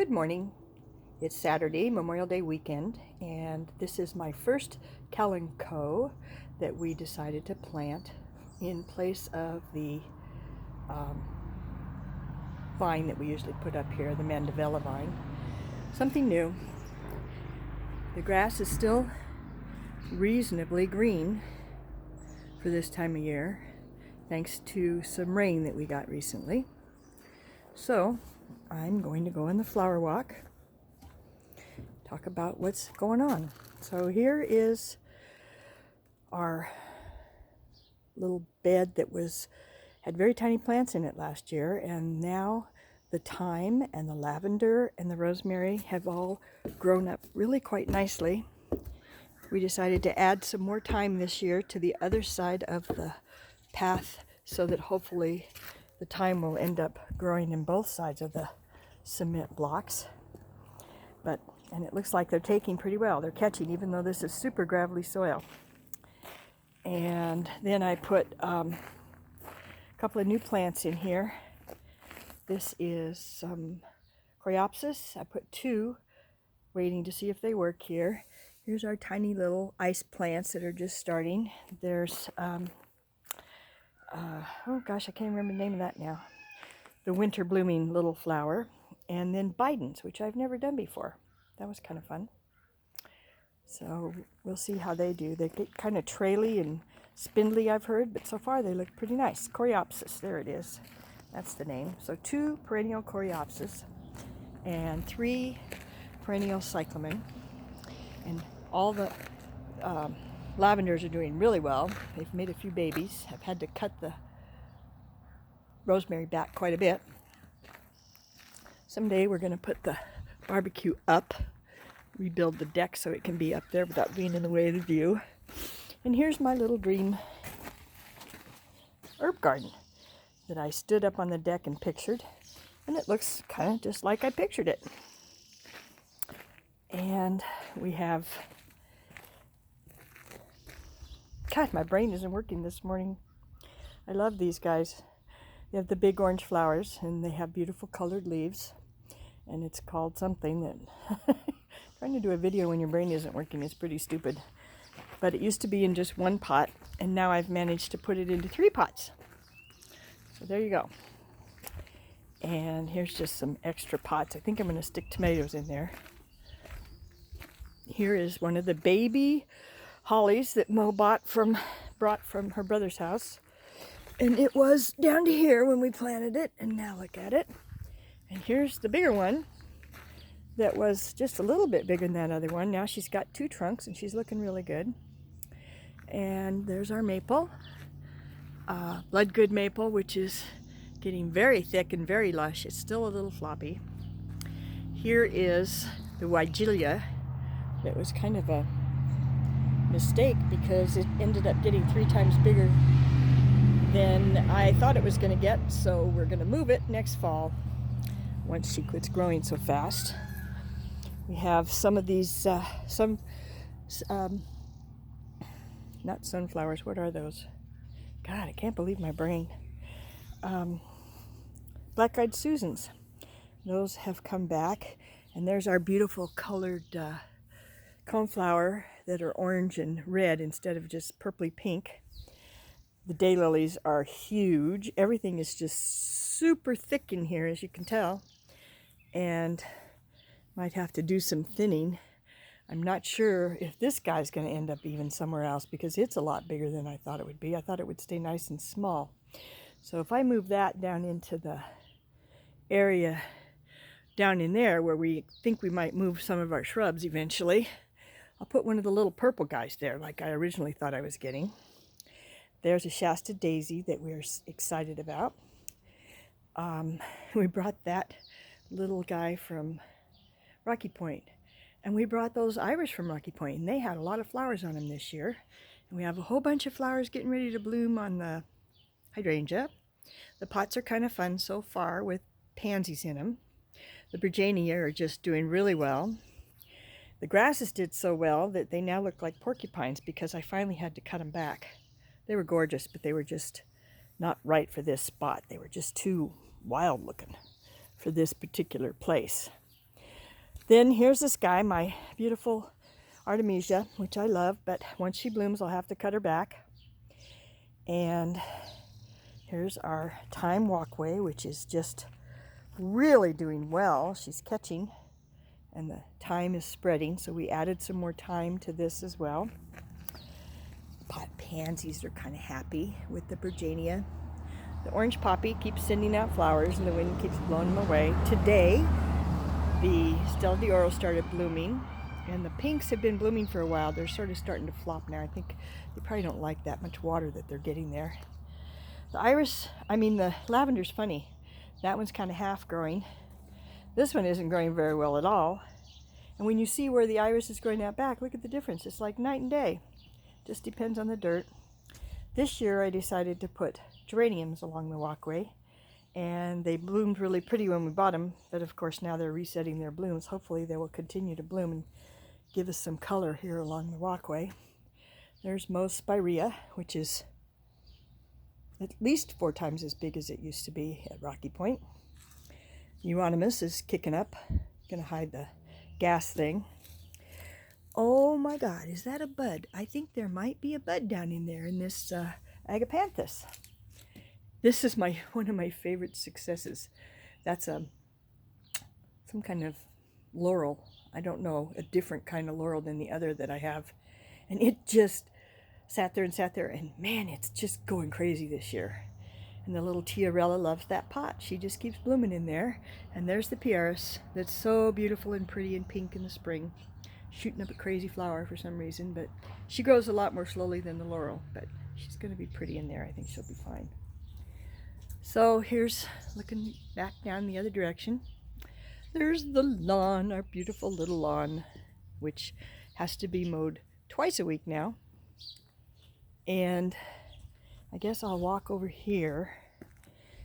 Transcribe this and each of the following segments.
Good morning. It's Saturday, Memorial Day weekend, and this is my first Kalanchoe that we decided to plant in place of the um, vine that we usually put up here, the Mandevilla vine. Something new. The grass is still reasonably green for this time of year, thanks to some rain that we got recently. So I'm going to go on the flower walk, talk about what's going on. So here is our little bed that had very tiny plants in it last year, and now the thyme and the lavender and the rosemary have all grown up really quite nicely. We decided to add some more thyme this year to the other side of the path so that hopefully the thyme will end up growing in both sides of the cement blocks. And it looks like they're taking pretty well. They're catching, even though this is super gravelly soil. And then I put a couple of new plants in here. This is some Coreopsis. I put two, waiting to see if they work here. Here's our tiny little ice plants that are just starting. There's, oh gosh, I can't remember the name of that now. The winter blooming little flower. And then Bidens, which I've never done before. That was kind of fun. So we'll see how they do. They get kind of traily and spindly, I've heard, but so far they look pretty nice. Coreopsis, there it is. That's the name. So 2 perennial Coreopsis and 3 perennial cyclamen. And all the lavenders are doing really well. They've made a few babies. I've had to cut the rosemary back quite a bit. Someday we're going to put the barbecue up, rebuild the deck so it can be up there without being in the way of the view. And here's my little dream herb garden that I stood up on the deck and pictured, and it looks kind of just like I pictured it. And we have, God, my brain isn't working this morning. I love these guys. They have the big orange flowers and they have beautiful colored leaves, and it's called something that trying to do a video when your brain isn't working is pretty stupid. But it used to be in just one pot, and now I've managed to put it into 3 pots. So there you go. And here's just some extra pots. I think I'm going to stick tomatoes in there. Here is one of the baby hollies that Mo brought from her brother's house. And it was down to here when we planted it, and now look at it. And here's the bigger one that was just a little bit bigger than that other one. Now she's got 2 trunks and she's looking really good. And there's our maple, Bloodgood maple, which is getting very thick and very lush. It's still a little floppy. Here is the Weigelia. That was kind of a mistake because it ended up getting 3 times bigger than I thought it was going to get. So we're going to move it next fall once she quits growing so fast. We have some of these, not sunflowers, what are those? God, I can't believe my brain. Black-eyed Susans. Those have come back. And there's our beautiful colored coneflower that are orange and red instead of just purpley pink. The daylilies are huge. Everything is just super thick in here, as you can tell. And might have to do some thinning. I'm not sure if this guy's going to end up even somewhere else because it's a lot bigger than I thought it would be. I thought it would stay nice and small. So if I move that down into the area down in there where we think we might move some of our shrubs eventually, I'll put one of the little purple guys there like I originally thought I was getting. There's a Shasta daisy that we're excited about. We brought that little guy from Rocky Point, and we brought those iris from Rocky Point, and they had a lot of flowers on them this year. And we have a whole bunch of flowers getting ready to bloom on the hydrangea. The pots are kind of fun so far with pansies in them. The Virginia are just doing really well. The grasses did so well that they now look like porcupines because I finally had to cut them back. They were gorgeous, but they were just not right for this spot. They were just too wild looking for this particular place. Then here's this guy, my beautiful Artemisia, which I love, but once she blooms, I'll have to cut her back. And here's our thyme walkway, which is just really doing well. She's catching, and the thyme is spreading, so we added some more thyme to this as well. Pot pansies are kind of happy with the Bergenia. The orange poppy keeps sending out flowers, and the wind keeps blowing them away. Today, the Stella d'Oro started blooming, and the pinks have been blooming for a while. They're sort of starting to flop now. I think they probably don't like that much water that they're getting there. The lavender's funny. That one's kind of half growing. This one isn't growing very well at all. And when you see where the iris is growing out back, look at the difference. It's like night and day. Just depends on the dirt. This year I decided to put geraniums along the walkway, and they bloomed really pretty when we bought them, but of course now they're resetting their blooms. Hopefully they will continue to bloom and give us some color here along the walkway. There's Mohs spirea, which is at least 4 times as big as it used to be at Rocky Point. Euonymus is kicking up. Gonna hide the gas thing. Oh my God, is that a bud? I think there might be a bud down in there in this agapanthus. This is one of my favorite successes. That's some kind of laurel. I don't know, a different kind of laurel than the other that I have. And it just sat there, and man, it's just going crazy this year. And the little Tiarella loves that pot. She just keeps blooming in there. And there's the Pieris that's so beautiful and pretty and pink in the spring, shooting up a crazy flower for some reason, but she grows a lot more slowly than the laurel, but she's going to be pretty in there. I think she'll be fine. So here's looking back down the other direction. There's the lawn, our beautiful little lawn, which has to be mowed twice a week now. And I guess I'll walk over here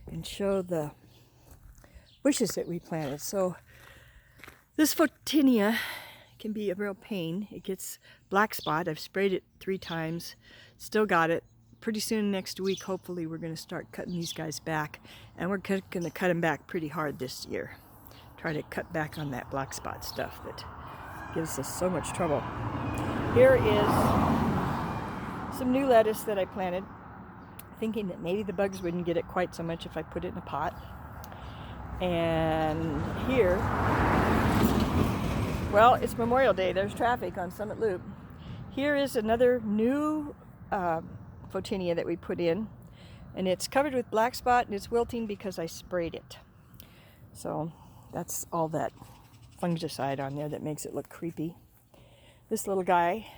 and show the bushes that we planted. So this Photinia can be a real pain. It gets black spot. I've sprayed it 3 times, still got it. Pretty soon next week, hopefully, we're going to start cutting these guys back, and we're going to cut them back pretty hard this year. Try to cut back on that black spot stuff that gives us so much trouble. Here is some new lettuce that I planted, thinking that maybe the bugs wouldn't get it quite so much if I put it in a pot. And here, well, it's Memorial Day. There's traffic on Summit Loop. Here is another new Photinia that we put in, and it's covered with black spot, and it's wilting because I sprayed it. So that's all that fungicide on there that makes it look creepy. This little guy,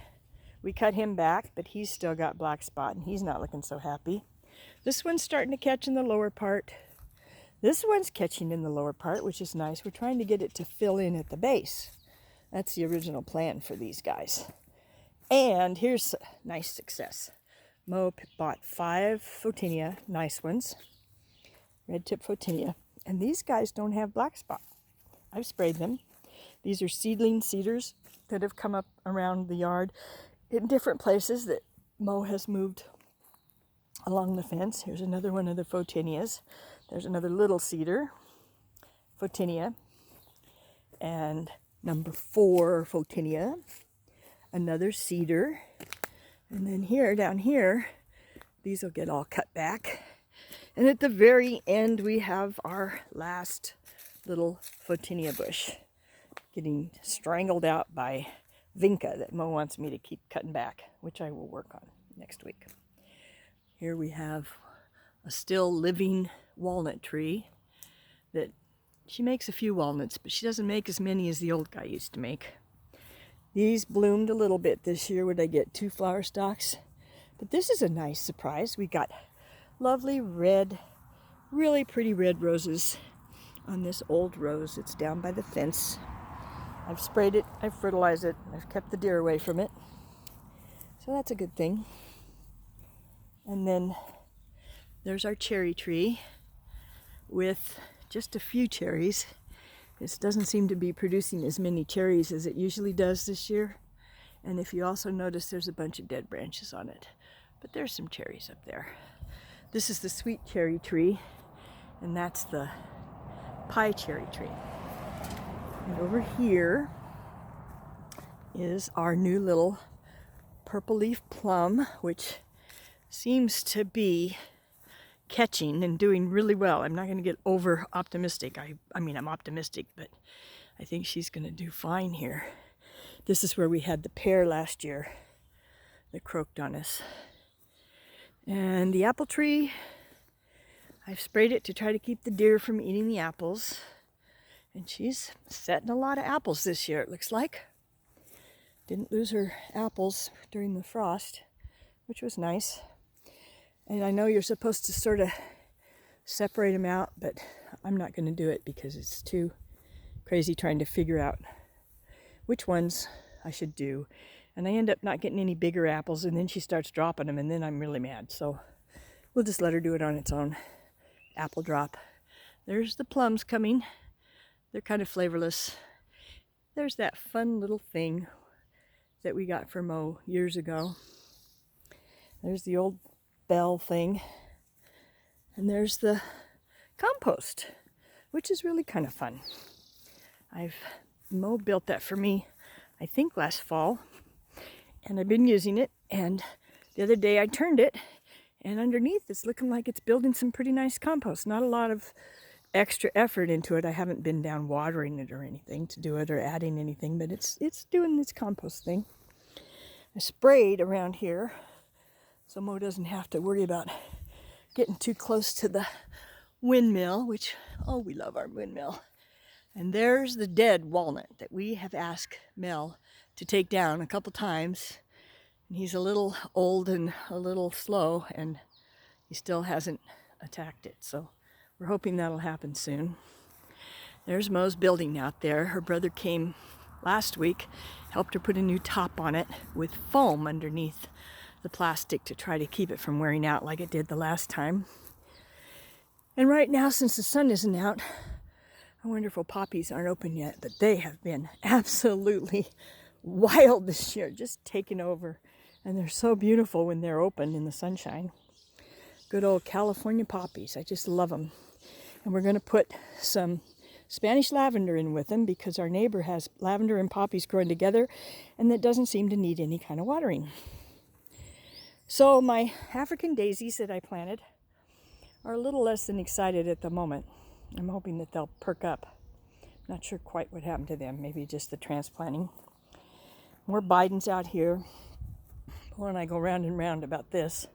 we cut him back, but he's still got black spot, and he's not looking so happy. This one's starting to catch in the lower part. This one's catching in the lower part, which is nice. We're trying to get it to fill in at the base. That's the original plan for these guys. And here's a nice success. Mo bought 5 Photinia, nice ones, red tip Photinia, and these guys don't have black spot. I've sprayed them. These are seedling cedars that have come up around the yard in different places that Mo has moved along the fence. Here's another one of the Photinias. There's another little cedar, Photinia, and number 4 Photinia, another cedar. And then here, down here, these will get all cut back. And at the very end, we have our last little Photinia bush getting strangled out by Vinca that Mo wants me to keep cutting back, which I will work on next week. Here we have a still living walnut tree that she makes a few walnuts, but she doesn't make as many as the old guy used to make. These bloomed a little bit this year when I get 2 flower stalks, but this is a nice surprise. We got lovely red, really pretty red roses on this old rose. It's down by the fence. I've sprayed it, I've fertilized it, I've kept the deer away from it. So that's a good thing. And then there's our cherry tree with just a few cherries. This doesn't seem to be producing as many cherries as it usually does this year. And if you also notice, there's a bunch of dead branches on it. But there's some cherries up there. This is the sweet cherry tree, and that's the pie cherry tree. And over here is our new little purple leaf plum, which seems to be catching and doing really well. I'm not going to get over optimistic. I mean, I'm optimistic, but I think she's going to do fine here. This is where we had the pear last year that croaked on us. And the apple tree, I've sprayed it to try to keep the deer from eating the apples. And she's setting a lot of apples this year, it looks like. Didn't lose her apples during the frost, which was nice. And I know you're supposed to sort of separate them out, but I'm not going to do it because it's too crazy trying to figure out which ones I should do. And I end up not getting any bigger apples, and then she starts dropping them, and then I'm really mad. So we'll just let her do it on its own. Apple drop. There's the plums coming. They're kind of flavorless. There's that fun little thing that we got for Mo years ago. There's the old bell thing. And there's the compost, which is really kind of fun. Mo built that for me, I think last fall. And I've been using it, and the other day I turned it, and underneath it's looking like it's building some pretty nice compost. Not a lot of extra effort into it. I haven't been down watering it or anything to do it or adding anything, but it's doing its compost thing. I sprayed around here so Mo doesn't have to worry about getting too close to the windmill, which, oh, we love our windmill. And there's the dead walnut that we have asked Mel to take down a couple times. And he's a little old and a little slow, and he still hasn't attacked it. So we're hoping that'll happen soon. There's Mo's building out there. Her brother came last week, helped her put a new top on it with foam underneath the plastic to try to keep it from wearing out like it did the last time. And right now, since the sun isn't out, our wonderful poppies aren't open yet, but they have been absolutely wild this year, just taken over. And they're so beautiful when they're open in the sunshine. Good old California poppies. I just love them. And we're going to put some Spanish lavender in with them because our neighbor has lavender and poppies growing together, and that doesn't seem to need any kind of watering. So my African daisies that I planted are a little less than excited at the moment. I'm hoping that they'll perk up. Not sure quite what happened to them. Maybe just the transplanting. More Bidens out here. When I go round and round about this,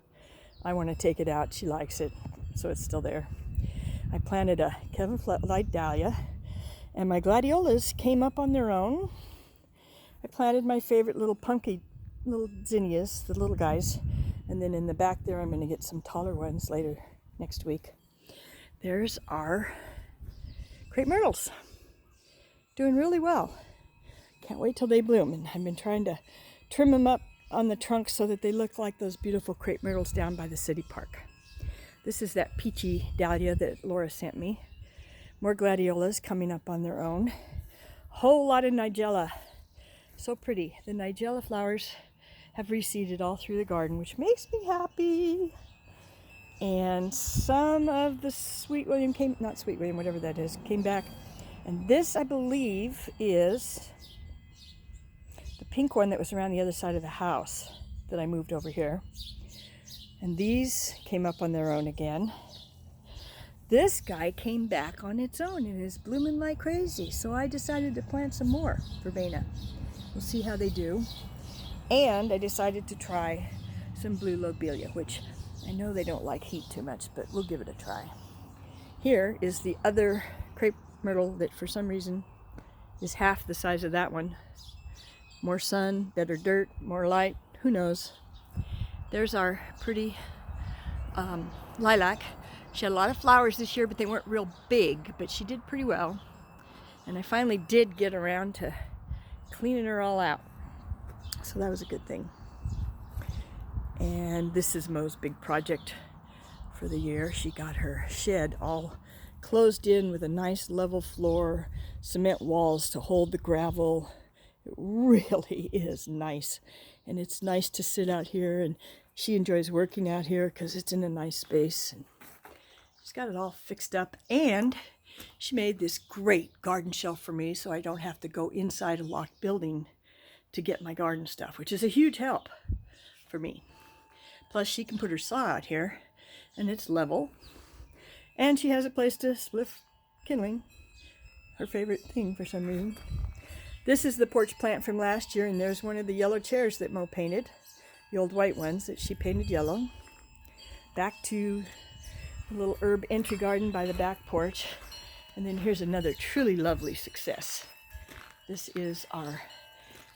I want to take it out. She likes it, so it's still there. I planted a Kevin Fletlight dahlia, and my gladiolas came up on their own. I planted my favorite little punky little zinnias, the little guys, and then in the back there I'm going to get some taller ones later next week. There's our crepe myrtles. Doing really well. Can't wait till they bloom, and I've been trying to trim them up on the trunk so that they look like those beautiful crepe myrtles down by the city park. This is that peachy dahlia that Laura sent me. More gladiolas coming up on their own. Whole lot of nigella. So pretty. The nigella flowers have reseeded all through the garden, which makes me happy. And some of the Sweet William not Sweet William, whatever that is, came back. And this, I believe, is the pink one that was around the other side of the house that I moved over here. And these came up on their own again. This guy came back on its own and is blooming like crazy. So I decided to plant some more verbena. We'll see how they do. And I decided to try some blue lobelia, which I know they don't like heat too much, but we'll give it a try. Here is the other crepe myrtle that for some reason is half the size of that one. More sun, better dirt, more light, who knows. There's our pretty lilac. She had a lot of flowers this year, but they weren't real big, but she did pretty well. And I finally did get around to cleaning her all out. So that was a good thing. And this is Mo's big project for the year. She got her shed all closed in with a nice level floor, cement walls to hold the gravel. It really is nice. And it's nice to sit out here, and she enjoys working out here because it's in a nice space. And she's got it all fixed up, and She made this great garden shelf for me so I don't have to go inside a locked building to get my garden stuff, which is a huge help for me. Plus she can put her saw out here and it's level. And she has a place to spliff kindling, her favorite thing for some reason. This is the porch plant from last year, and there's one of the yellow chairs that Mo painted, the old white ones that she painted yellow. Back to a little herb entry garden by the back porch. And then here's another truly lovely success. This is our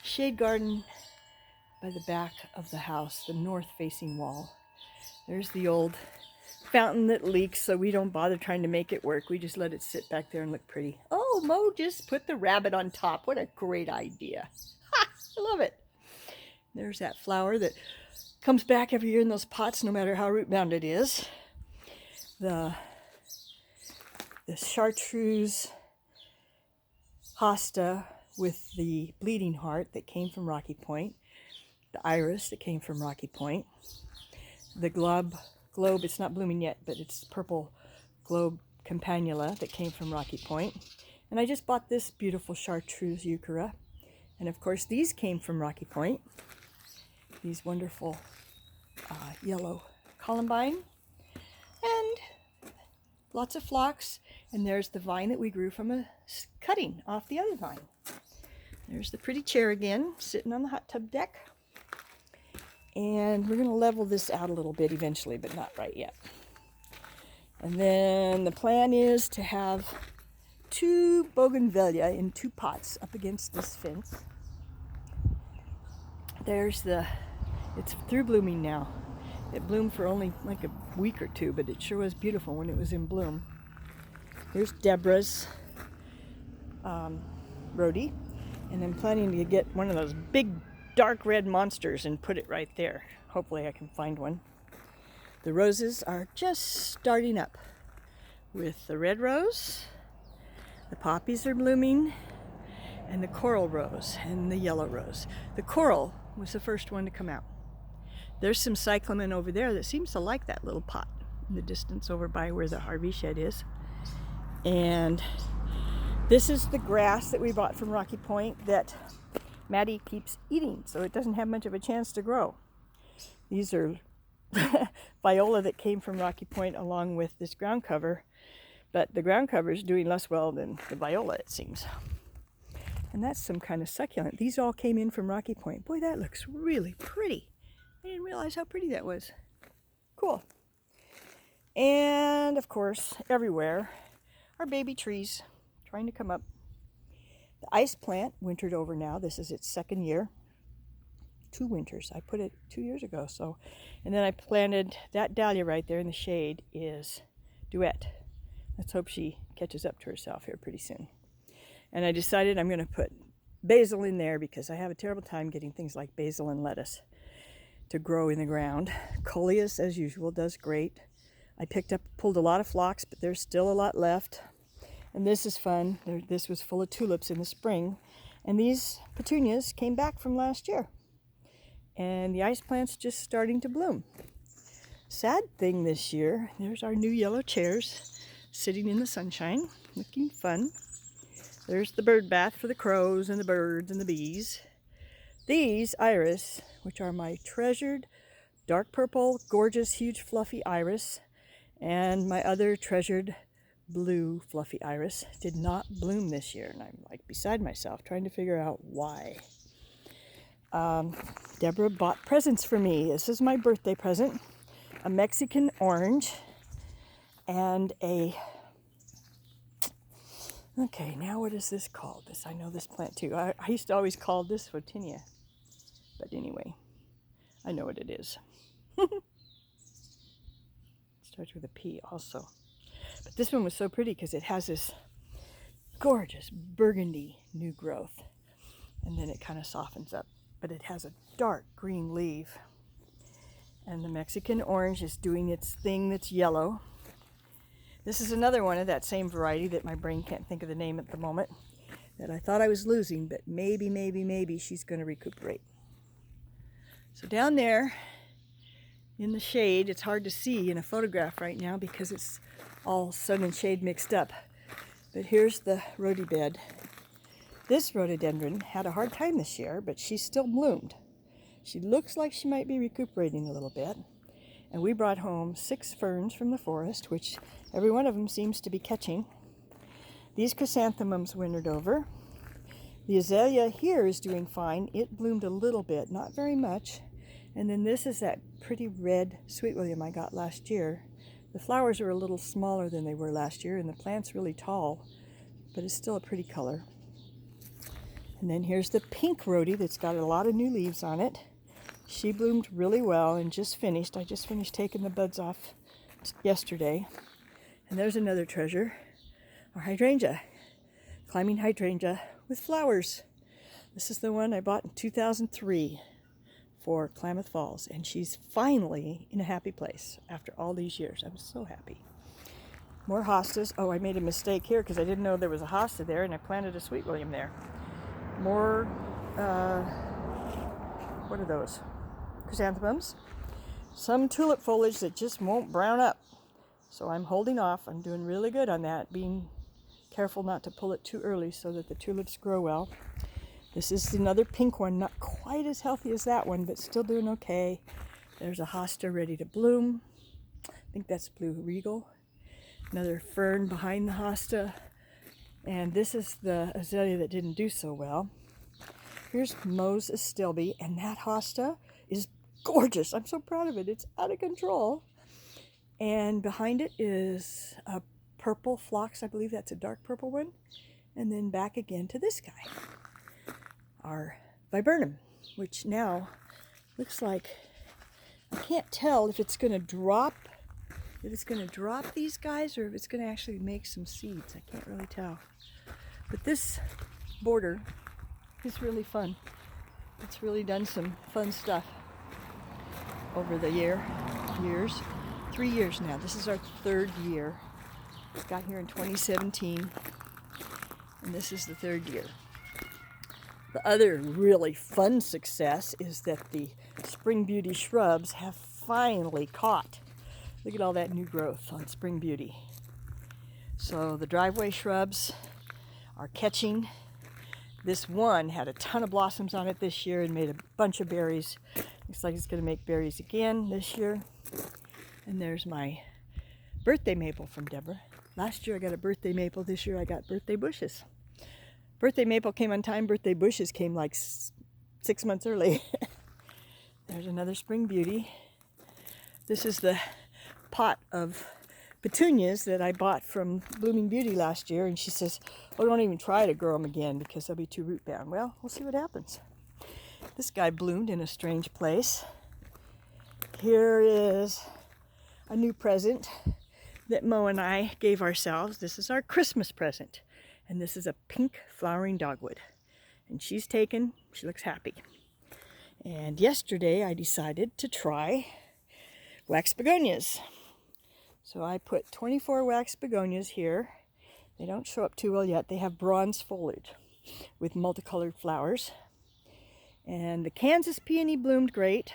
shade garden by the back of the house, the north-facing wall. There's the old fountain that leaks, so we don't bother trying to make it work. We just let it sit back there and look pretty. Oh, Mo just put the rabbit on top. What a great idea. Ha! I love it. There's that flower that comes back every year in those pots, no matter how root bound it is. The chartreuse hosta with the bleeding heart that came from Rocky Point. The iris that came from Rocky Point. The globe, it's not blooming yet, but it's purple globe campanula that came from Rocky Point. And I just bought this beautiful chartreuse euchera. And of course these came from Rocky Point. These wonderful yellow columbine. And lots of phlox. And there's the vine that we grew from a cutting off the other vine. There's the pretty chair again, sitting on the hot tub deck. And we're going to level this out a little bit eventually, but not right yet. And then the plan is to have 2 bougainvillea in 2 pots up against this fence. There's it's through blooming now. It bloomed for only like a week or 2, but it sure was beautiful when it was in bloom. Here's Deborah's rhodie. And I'm planning to get one of those big dark red monsters and put it right there. Hopefully I can find one. The roses are just starting up with the red rose, the poppies are blooming, and the coral rose and the yellow rose. The coral was the first one to come out. There's some cyclamen over there that seems to like that little pot in the distance over by where the RV shed is. And this is the grass that we bought from Rocky Point that Maddie keeps eating, so it doesn't have much of a chance to grow. These are viola that came from Rocky Point along with this ground cover, but the ground cover is doing less well than the viola, it seems. And that's some kind of succulent. These all came in from Rocky Point. Boy, that looks really pretty. I didn't realize how pretty that was. Cool. And of course, everywhere are baby trees trying to come up. The ice plant wintered over now. This is its 2nd year. 2 winters. I put it 2 years ago. And then I planted that dahlia right there in the shade is Duet. Let's hope she catches up to herself here pretty soon. And I decided I'm going to put basil in there because I have a terrible time getting things like basil and lettuce to grow in the ground. Coleus, as usual, does great. I pulled a lot of phlox, but there's still a lot left. And this is fun. This was full of tulips in the spring. And these petunias came back from last year. And the ice plant's just starting to bloom. Sad thing this year, there's our new yellow chairs sitting in the sunshine, looking fun. There's the bird bath for the crows and the birds and the bees. These iris, which are my treasured dark purple, gorgeous, huge, fluffy iris, and my other treasured blue fluffy iris, did not bloom this year. And I'm like beside myself trying to figure out why. Deborah bought presents for me. This is my birthday present. A Mexican orange and okay, now what is this called? I know this plant too. I used to always call this Photinia. But anyway, I know what it is. Starts with a P also. But this one was so pretty because it has this gorgeous burgundy new growth. And then it kind of softens up. But it has a dark green leaf. And the Mexican orange is doing its thing that's yellow. This is another one of that same variety that my brain can't think of the name at the moment, that I thought I was losing, but maybe she's going to recuperate. So down there in the shade, it's hard to see in a photograph right now because it's all sun and shade mixed up. But here's the rhodie bed. This rhododendron had a hard time this year, but she's still bloomed. She looks like she might be recuperating a little bit. And we brought home 6 ferns from the forest, which every one of them seems to be catching. These chrysanthemums wintered over. The azalea here is doing fine. It bloomed a little bit, not very much. And then this is that pretty red Sweet William I got last year. The flowers are a little smaller than they were last year, and the plant's really tall, but it's still a pretty color. And then here's the pink rhodie that's got a lot of new leaves on it. She bloomed really well and just finished. I just finished taking the buds off yesterday. And there's another treasure, our hydrangea, climbing hydrangea with flowers. This is the one I bought in 2003 for Klamath Falls, and she's finally in a happy place after all these years. I'm so happy. More hostas. Oh, I made a mistake here because I didn't know there was a hosta there, and I planted a Sweet William there. More, what are those? Chrysanthemums. Some tulip foliage that just won't brown up. So I'm holding off. I'm doing really good on that, being careful not to pull it too early so that the tulips grow well. This is another pink one, not quite as healthy as that one, but still doing okay. There's a hosta ready to bloom. I think that's Blue Regal. Another fern behind the hosta. And this is the azalea that didn't do so well. Here's Mose Astilbe, and that hosta is gorgeous. I'm so proud of it. It's out of control. And behind it is a purple phlox. I believe that's a dark purple one. And then back again to this guy, our viburnum, which now looks like, I can't tell if it's going to drop, these guys, or if it's going to actually make some seeds. I can't really tell. But this border is really fun. It's really done some fun stuff over the years. 3 years now. This is our 3rd year. Got here in 2017, and this is the 3rd year. The other really fun success is that the Spring Beauty shrubs have finally caught. Look at all that new growth on Spring Beauty. So the driveway shrubs are catching. This one had a ton of blossoms on it this year and made a bunch of berries. Looks like it's going to make berries again this year. And there's my birthday maple from Deborah. Last year I got a birthday maple. This year I got birthday bushes. Birthday maple came on time. Birthday bushes came like 6 months early. There's another Spring Beauty. This is the pot of petunias that I bought from Blooming Beauty last year, and she says, oh, don't even try to grow them again because they'll be too root bound. Well, we'll see what happens. This guy bloomed in a strange place. Here is a new present that Mo and I gave ourselves. This is our Christmas present, and this is a pink flowering dogwood, and she's taken. She looks happy. And yesterday I decided to try wax begonias. So I put 24 wax begonias here. They don't show up too well yet. They have bronze foliage with multicolored flowers. And the Kansas peony bloomed great.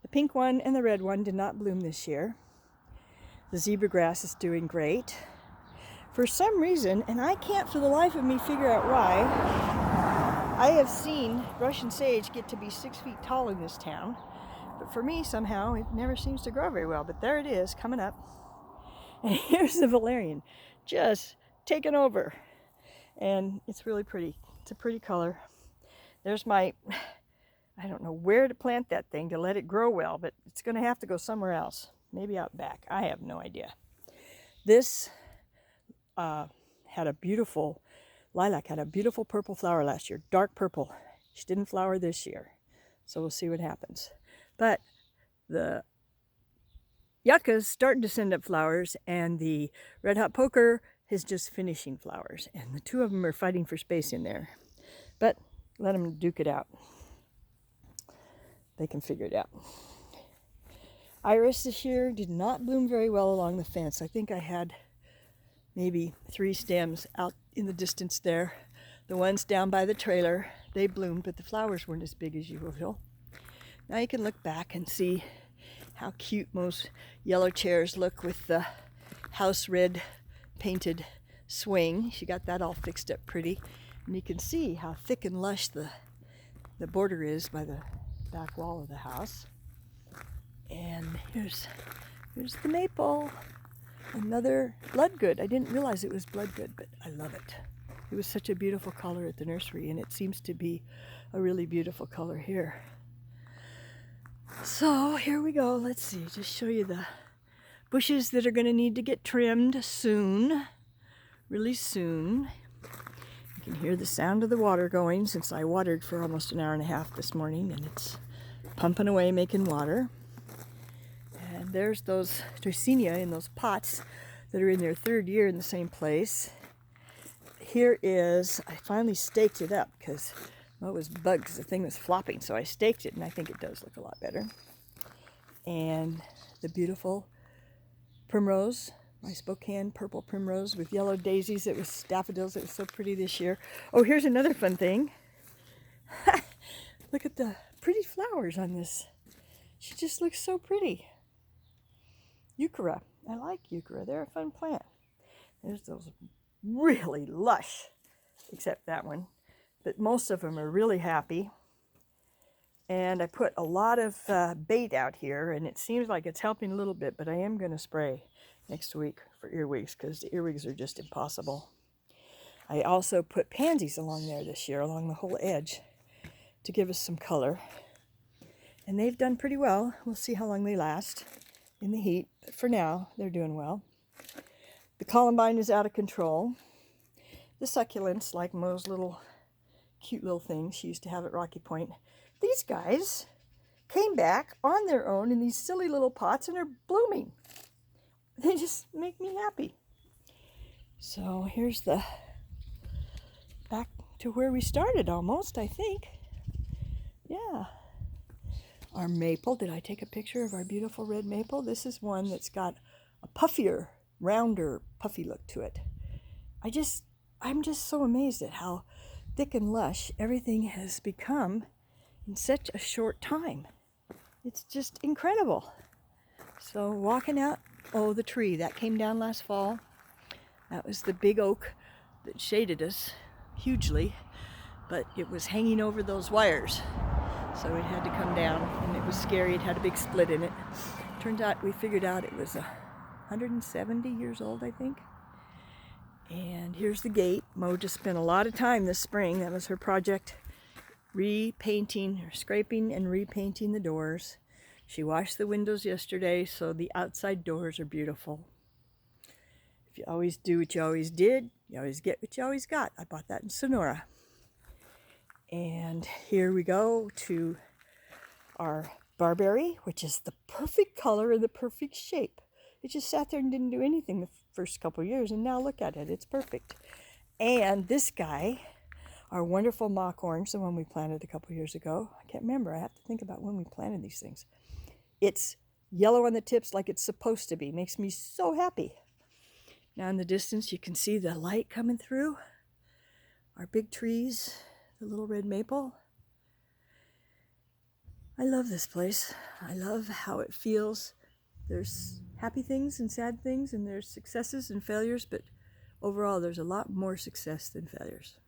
The pink one and the red one did not bloom this year. The zebra grass is doing great. For some reason, and I can't for the life of me figure out why, I have seen Russian sage get to be 6 feet tall in this town. But for me, somehow, it never seems to grow very well. But there it is, coming up. And here's the valerian, just taken over. And it's really pretty. It's a pretty color. There's my, I don't know where to plant that thing to let it grow well, but it's going to have to go somewhere else. Maybe out back. I have no idea. This had a beautiful, lilac had a beautiful purple flower last year, dark purple. She didn't flower this year. So we'll see what happens. But the yucca's starting to send up flowers, and the red hot poker is just finishing flowers. And the two of them are fighting for space in there. But let them duke it out. They can figure it out. Iris this year did not bloom very well along the fence. I think I had maybe 3 stems out in the distance there. The ones down by the trailer, they bloomed, but the flowers weren't as big as usual. Now you can look back and see how cute most yellow chairs look with the house red painted swing. She got that all fixed up pretty. And you can see how thick and lush the border is by the back wall of the house. And here's the maple. Another bloodgood. I didn't realize it was bloodgood, but I love it. It was such a beautiful color at the nursery, and it seems to be a really beautiful color here. So here we go. Let's see, just show you the bushes that are going to need to get trimmed soon, really soon. You can hear the sound of the water going since I watered for almost an hour and a half this morning, and it's pumping away making water. And there's those Dracaena in those pots that are in their third year in the same place. Here is, I finally staked it up because well, it was bugs. The thing was flopping, so I staked it, and I think it does look a lot better. And the beautiful primrose, my Spokane purple primrose with yellow daisies. It was daffodils. It was so pretty this year. Oh, here's another fun thing. Look at the pretty flowers on this. She just looks so pretty. Euchera. I like Euchera. They're a fun plant. There's those really lush, except that one. But most of them are really happy. And I put a lot of bait out here, and it seems like it's helping a little bit, but I am going to spray next week for earwigs because the earwigs are just impossible. I also put pansies along there this year, along the whole edge, to give us some color. And they've done pretty well. We'll see how long they last in the heat. But for now, they're doing well. The columbine is out of control. The succulents, like Mo's little cute little things she used to have at Rocky Point, these guys came back on their own in these silly little pots and are blooming. They just make me happy. So here's the back to where we started almost, I think. Yeah. Our maple. Did I take a picture of our beautiful red maple? This is one that's got a puffier, rounder, puffy look to it. I'm just so amazed at how thick and lush everything has become in such a short time. It's just incredible. So walking out, oh, the tree that came down last fall. That was the big oak that shaded us hugely, but it was hanging over those wires. So it had to come down, and it was scary. It had a big split in it. Turns out we figured out it was 170 years old, I think. And here's the gate. Mo just spent a lot of time this spring. That was her project, repainting, or scraping and repainting the doors. She washed the windows yesterday, so the outside doors are beautiful. If you always do what you always did, you always get what you always got. I bought that in Sonora. And here we go to our barberry, which is the perfect color and the perfect shape. It just sat there and didn't do anything the first couple of years, and now look at it, it's perfect. And this guy, our wonderful mock orange, the one we planted a couple of years ago, I can't remember, I have to think about when we planted these things. It's yellow on the tips like it's supposed to be, makes me so happy. Now in the distance you can see the light coming through, our big trees, the little red maple. I love this place. I love how it feels. There's happy things and sad things, and there's successes and failures, but overall there's a lot more success than failures.